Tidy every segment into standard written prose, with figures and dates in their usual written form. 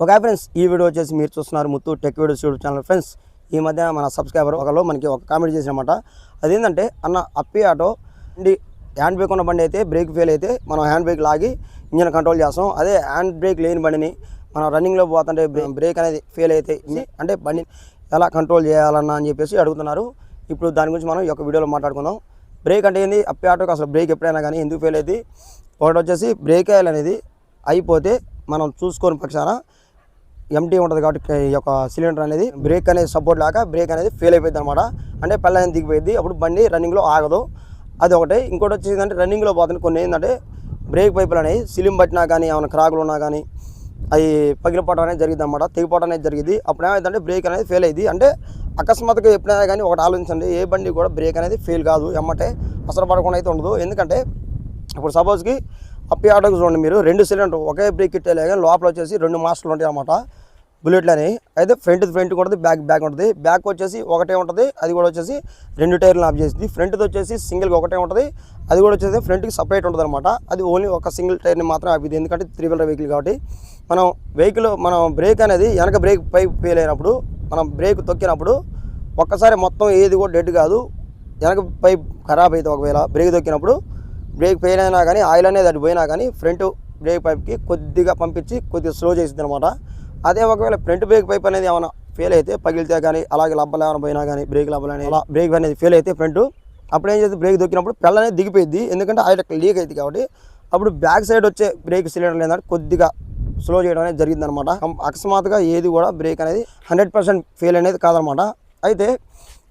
Okay friends, ఈ video వచ్చేసి మీరు చూస్తున్నారు Muthu tech videos YouTube channel. Friends, ఈ మధ్య మన సబ్స్క్రైబర్ ఒకళ్ళు మనకి ఒక కామెంట్ చేసినమాట. అదేంటంటే, అన్న అప్పి ఆటో హ్యాండ్ బ్రేక్ ఉన్న బండి అయితే బ్రేక్ ఫెయిల్ అయితే మనం హ్యాండ్ బ్రేక్ లాగి ఇంజన్ కంట్రోల్ చేస్తాం. అదే హ్యాండ్ బ్రేక్ లేని బండిని మనం రన్నింగ్లో పోతుంటే బ్రేక్ అనేది ఫెయిల్ అయితే అంటే బండిని ఎలా కంట్రోల్ చేయాలన్నా అని చెప్పేసి అడుగుతున్నారు. ఇప్పుడు దాని గురించి మనం ఈ యొక్క వీడియోలో మాట్లాడుకుందాం. బ్రేక్ అంటే ఏంది, అప్పి ఆటోకి అసలు బ్రేక్ ఎప్పుడైనా కానీ ఎందుకు ఫెయిల్ అయితే, ఒకటి వచ్చేసి బ్రేక్ ఆయిల్ అనేది అయిపోతే మనం చూసుకొని పక్షాన ఎంటీ ఉంటుంది కాబట్టి ఈ యొక్క సిలిండర్ అనేది బ్రేక్ అనేది సపోర్ట్ లేక బ్రేక్ అనేది ఫెయిల్ అయిపోయింది అనమాట. అంటే పళ్ళ అనేది దిగిపోయింది, అప్పుడు బండి రన్నింగ్లో ఆగదు. అది ఒకటి. ఇంకోటి వచ్చేసి అంటే రన్నింగ్లో పోతుంది కొన్ని ఏంటంటే బ్రేక్ పైపులు అనేవి సిలిం పట్టినా కానీ ఏమైనా క్రాకులు ఉన్నా కానీ అవి పగిలిపోవడం అనేది జరిగింది అనమాట, తెగిపోవడం అనేది జరిగింది. అప్పుడు ఏమైందంటే బ్రేక్ అనేది ఫెయిల్ అయింది. అంటే అకస్మాత్తుగా ఎప్పుడైనా కానీ ఒకటి ఆలోచించండి, ఏ బండి కూడా బ్రేక్ అనేది ఫెయిల్ కాదు, ఎమ్మటే అసలు పడకుండా అయితే ఉండదు. ఎందుకంటే ఇప్పుడు సపోజ్కి అప్పి ఆటోకి చూడండి, మీరు 2 సిలిండర్ ఒకే బ్రేక్ ఇట్టేలే కానీ లోపల వచ్చేసి 2 మాస్టర్లు ఉంటాయి అన్నమాట, బుల్లెట్లు అనేవి. అయితే ఫ్రంట్ ఉంటుంది, బ్యాక్ ఉంటుంది. బ్యాక్ వచ్చేసి ఒకటే ఉంటుంది, అది కూడా వచ్చేసి 2 టైర్లు ఆఫ్ చేసింది. ఫ్రంట్ది వచ్చేసి సింగిల్గా ఒకటే ఉంటుంది, అది కూడా వచ్చేసి ఫ్రంట్కి సపరేట్ ఉంటుంది అనమాట. అది ఓన్లీ ఒక సింగిల్ టైర్ని మాత్రం ఆపింది, ఎందుకంటే 3 వీలర్ వెహికల్ కాబట్టి. మనం బ్రేక్ అనేది వెనక బ్రేక్ పైప్ ఫెయిల్ అయినప్పుడు మనం బ్రేక్ తొక్కినప్పుడు ఒక్కసారి మొత్తం ఏది కూడా డెడ్ కాదు, వెనక పైప్ ఖరాబ్ అయితే ఒకవేళ బ్రేక్ తొక్కినప్పుడు బ్రేక్ ఫెయిల్ అయినా కానీ ఆయిల్ అనేది అది పోయినా కానీ ఫ్రంట్ బ్రేక్ పైప్కి కొద్దిగా పంపించి కొద్దిగా స్లో చేసింది అనమాట. అదే ఒకవేళ ఫ్రంట్ బ్రేక్ పైప్ అనేది ఏమైనా ఫెయిల్ అయితే పగిలితే కానీ అలాగే లబ్బలు ఏమైనా పోయినా కానీ బ్రేక్ లబ్బలు అనేది అలా బ్రేక్ అనేది ఫెయిల్ అయితే ఫ్రంట్ అప్పుడు ఏం చేస్తే బ్రేక్ దొక్కినప్పుడు పెళ్ళ అనేది దిగిపోయింది, ఎందుకంటే ఆయిల్ లీక్ అవుతుంది కాబట్టి. అప్పుడు బ్యాక్ సైడ్ వచ్చే బ్రేక్ సిలిండర్ ఏంటంటే కొద్దిగా స్లో చేయడం అనేది జరిగిందనమాట. అకస్మాత్తుగా ఏది కూడా బ్రేక్ అనేది 100% ఫెయిల్ అనేది కాదనమాట. అయితే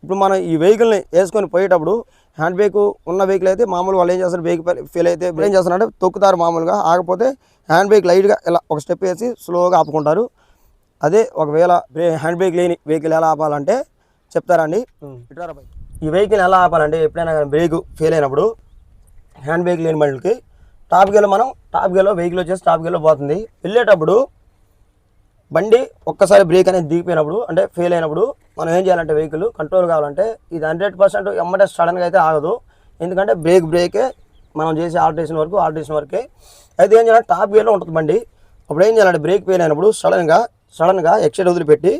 ఇప్పుడు మనం ఈ వెహికల్ని వేసుకొని పోయేటప్పుడు హ్యాండ్ బ్రేక్ ఉన్న వెహికల్ అయితే మామూలుగా వాళ్ళు ఏం చేస్తారు, బ్రేక్ ఫెయిల్ అయితే ఏం చేస్తారంటే తొక్కుతారు మామూలుగా, ఆగపోతే హ్యాండ్ బ్రేక్ లైట్గా ఇలా ఒక స్టెప్ వేసి స్లోగా ఆపుకుంటారు. అదే ఒకవేళ హ్యాండ్ బ్రేక్ లేని వెహికల్ ఎలా ఆపాలంటే చెప్తారండి. ఈ వెహికల్ ఎలా ఆపాలంటే ఎప్పుడైనా కానీ బ్రేక్ ఫెయిల్ అయినప్పుడు హ్యాండ్ బ్రేక్ లేని బండికి టాప్ గేర్లో వెహికల్ వచ్చేసి టాప్ గేర్లో పోతుంది. వెళ్ళేటప్పుడు బండి ఒక్కసారి బ్రేక్ అనేది దిగిపోయినప్పుడు అంటే ఫెయిల్ అయినప్పుడు మనం ఏం చేయాలంటే వెహికల్ కంట్రోల్ కావాలంటే ఇది 100% ఎమ్మటే సడన్గా అయితే ఆగదు, ఎందుకంటే బ్రేకే మనం చేసే ఆల్టరేషన్ వరకే. అయితే ఏం చేయాలంటే టాప్ గేర్లో ఉంటుంది బండి. అప్పుడు ఏం చేయాలంటే బ్రేక్ ఫెయిల్ అయినప్పుడు సడన్గా ఎక్సైడ్ వదిలిపెట్టి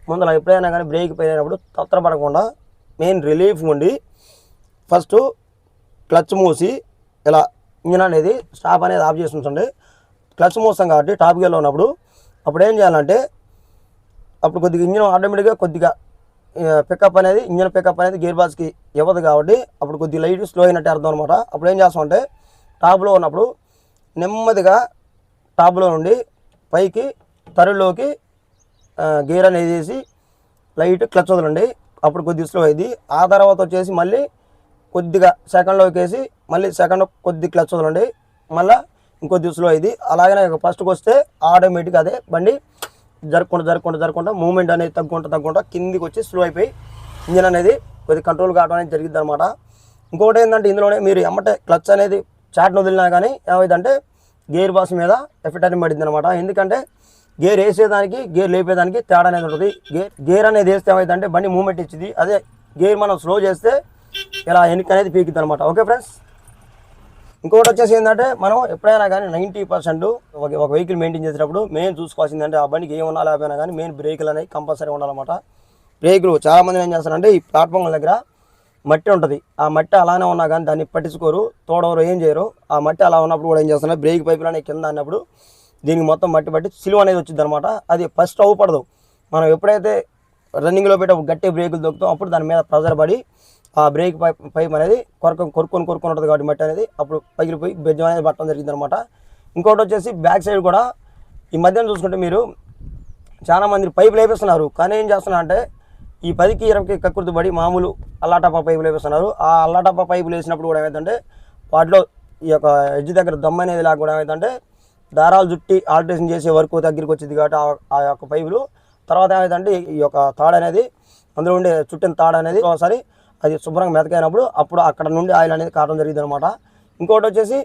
ముందర ఎప్పుడైనా కానీ బ్రేక్ ఫెయిల్ అయినప్పుడు తొందరపడకుండా మెయిన్ రిలీఫ్ ఉండి ఫస్ట్ క్లచ్ మూసి ఇలా ఇంజిన్ అనేది స్టాప్ అనేది ఆఫ్ చేసి ఉంచండి. క్లచ్ మూస్తాం కాబట్టి టాప్ గేర్లో ఉన్నప్పుడు అప్పుడు ఏం చేయాలంటే అప్పుడు కొద్దిగా ఇంజిన్ ఆటోమేటిక్గా కొద్దిగా ఇంజిన్ పికప్ అనేది గేర్ బాక్స్కి ఇవ్వదు కాబట్టి అప్పుడు కొద్దిగా లైట్ స్లో అయినట్టు అర్థం అనమాట. అప్పుడు ఏం చేస్తామంటే టాప్లో ఉన్నప్పుడు నెమ్మదిగా టాప్లో నుండి పైకి తరులోకి గేర్ అనేది వేసి లైట్ క్లచ్ వదలండి, అప్పుడు కొద్దిగా స్లో అయింది. ఆ తర్వాత వచ్చేసి మళ్ళీ కొద్దిగా సెకండ్లోకి వేసి మళ్ళీ సెకండ్ కొద్ది క్లచ్ వదలండి, మళ్ళీ ఇంకొద్ది స్లో అయింది. అలాగనే ఫస్ట్కి వస్తే ఆటోమేటిక్గా అదే బండి జరుపుకుంటూ మూమెంట్ అనేది తగ్గుకుంటా కిందికి వచ్చి స్లో అయిపోయి ఇంజిన్ అనేది కొద్దిగా కంట్రోల్ కావడం అనేది జరిగింది అనమాట. ఇంకొకటి ఏంటంటే ఇందులోనే మీరు ఎమ్మటే క్లచ్ అనేది చాట్ను వదిలినా కానీ ఏమైందంటే గేర్ బాక్స్ మీద ఎఫెక్ట్ అనేది పడింది అనమాట. ఎందుకంటే గేర్ వేసేదానికి గేర్ లేపేదానికి తేడా అనేది ఉంటుంది. గేర్ అనేది వేస్తే ఏమైందంటే బండి మూమెంట్ ఇచ్చింది, అదే గేర్ మనం స్లో చేస్తే ఇలా వెనక్కి అనేది పీకుతుంది అనమాట. ఓకే ఫ్రెండ్స్, ఇంకొకటి వచ్చేసి ఏంటంటే మనం ఎప్పుడైనా కానీ 90% ఒక వెహికల్ మెయింటైన్ చేసేటప్పుడు మెయిన్ చూసుకోవాల్సిందంటే ఆ బండికి ఏమన్నా లేకపోయినా కానీ మెయిన్ బ్రేకులు అనేవి కంపల్సరీ ఉండాలన్నమాట. బ్రేకులు చాలామంది ఏం చేస్తారంటే ఈ ప్లాట్ఫామ్ దగ్గర మట్టి ఉంటుంది, ఆ మట్టి అలానే ఉన్నా కానీ దాన్ని పట్టించుకోరు, తోడవరు, ఏం చేయరు. ఆ మట్టి అలా ఉన్నప్పుడు కూడా ఏం చేస్తున్నారు, బ్రేక్ పైపులు అనేవి కింద అన్నప్పుడు దీనికి మొత్తం మట్టి పట్టి సిలువ అనేది వచ్చింది అనమాట. అది ఫస్ట్ అవ్వపడదు. మనం ఎప్పుడైతే రన్నింగ్లో పెట్టే గట్టి బ్రేకులు దొక్కుతాం అప్పుడు దాని మీద ప్రెజర్ పడి ఆ బ్రేక్ పైప్ అనేది కొరుకొని ఉంటుంది కాబట్టి మట్టి అనేది అప్పుడు పగిలిపోయి బెజ్జం అనేది పట్టడం జరిగింది అనమాట. ఇంకోటి వచ్చేసి బ్యాక్ సైడ్ కూడా ఈ మధ్యన చూసుకుంటే మీరు చాలామంది పైపులు వేపిస్తున్నారు, కానీ ఏం చేస్తున్నారు అంటే ఈ 10కి 20కి కక్కుర్తి పడి మామూలు అల్లాటప్ప పైపులు వేపిస్తున్నారు. ఆ అల్లాటప్ప పైపులు వేసినప్పుడు కూడా ఏమైందంటే వాటిలో ఈ యొక్క ఎడ్జ్ దగ్గర దమ్మ అనేది లేకుండా ఏమైందంటే దారాలు జుట్టి ఆల్టరేషన్ చేసే వరకు దగ్గరికి వచ్చింది కాబట్టి ఆ యొక్క పైపులు తర్వాత ఏమైందంటే ఈ యొక్క తాడు అనేది అందులో ఉండే చుట్టిన తాడు అనేది ఒకసారి అది శుభ్రంగా మెతకైనప్పుడు అప్పుడు అక్కడ నుండి ఆయిల్ అనేది కావడం జరిగింది అనమాట. ఇంకోటి వచ్చేసి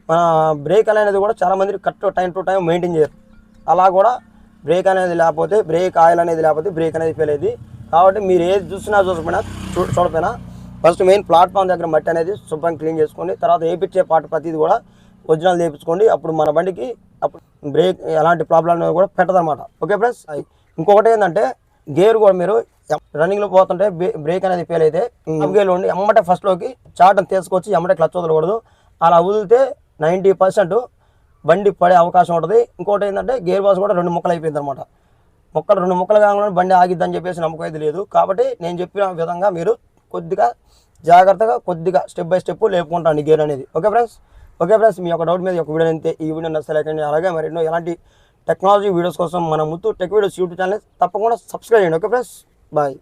మన బ్రేక్ అనేది కూడా చాలామంది correct time to time maintain చేయరు. అలా కూడా బ్రేక్ అనేది లేకపోతే బ్రేక్ ఆయిల్ అనేది లేకపోతే బ్రేక్ అనేది ఫెయిల్ అయ్యింది. కాబట్టి మీరు ఏది చూడకపోయినా ఫస్ట్ మెయిన్ ప్లాట్ఫామ్ దగ్గర మట్టి అనేది శుభ్రంగా క్లీన్ చేసుకొని తర్వాత వేయించే పార్ట్ ప్రతిది కూడా ఒరిజినల్ చేయించుకోండి. అప్పుడు మన బండికి అప్పుడు బ్రేక్ ఎలాంటి ప్రాబ్లం కూడా పెట్టదన్నమాట. Okay friends. ఇంకొకటి ఏంటంటే గేర్ కూడా మీరు రన్నింగ్లో పోతుంటే బ్రేక్ అనేది ఫెయిల్ అయితే గేర్లో ఉండి ఎమ్మటే ఫస్ట్లోకి చాటను తీసుకొచ్చి ఎమ్మటే క్లచ్ వదలకూడదు. అలా వదిలితే 90% బండి పడే అవకాశం ఉంటుంది. ఇంకోటి ఏంటంటే గేర్ బాక్స్ కూడా 2 ముక్కలు అయిపోయింది అనమాట. 2 ముక్కలు కాగానే బండి ఆగిద్దని చెప్పేసి నమ్మకం అయితే లేదు. కాబట్టి నేను చెప్పిన విధంగా మీరు కొద్దిగా జాగ్రత్తగా కొద్దిగా స్టెప్ బై స్టెప్ లేపుకుంటాను గేర్ అనేది. ఓకే ఫ్రెండ్స్ మీ యొక్క డౌట్ మీద ఒక వీడియో అయితే ఈ వీడియో నచ్చలేకండి. అలాగే మరి ఎన్నో ఎలాంటి టెక్నాలజీ వీడియోస్ కోసం మన Muthu tech videos YouTube channel తప్పకుండా సబ్స్క్రైబ్ చేయండి. Okay friends, bye.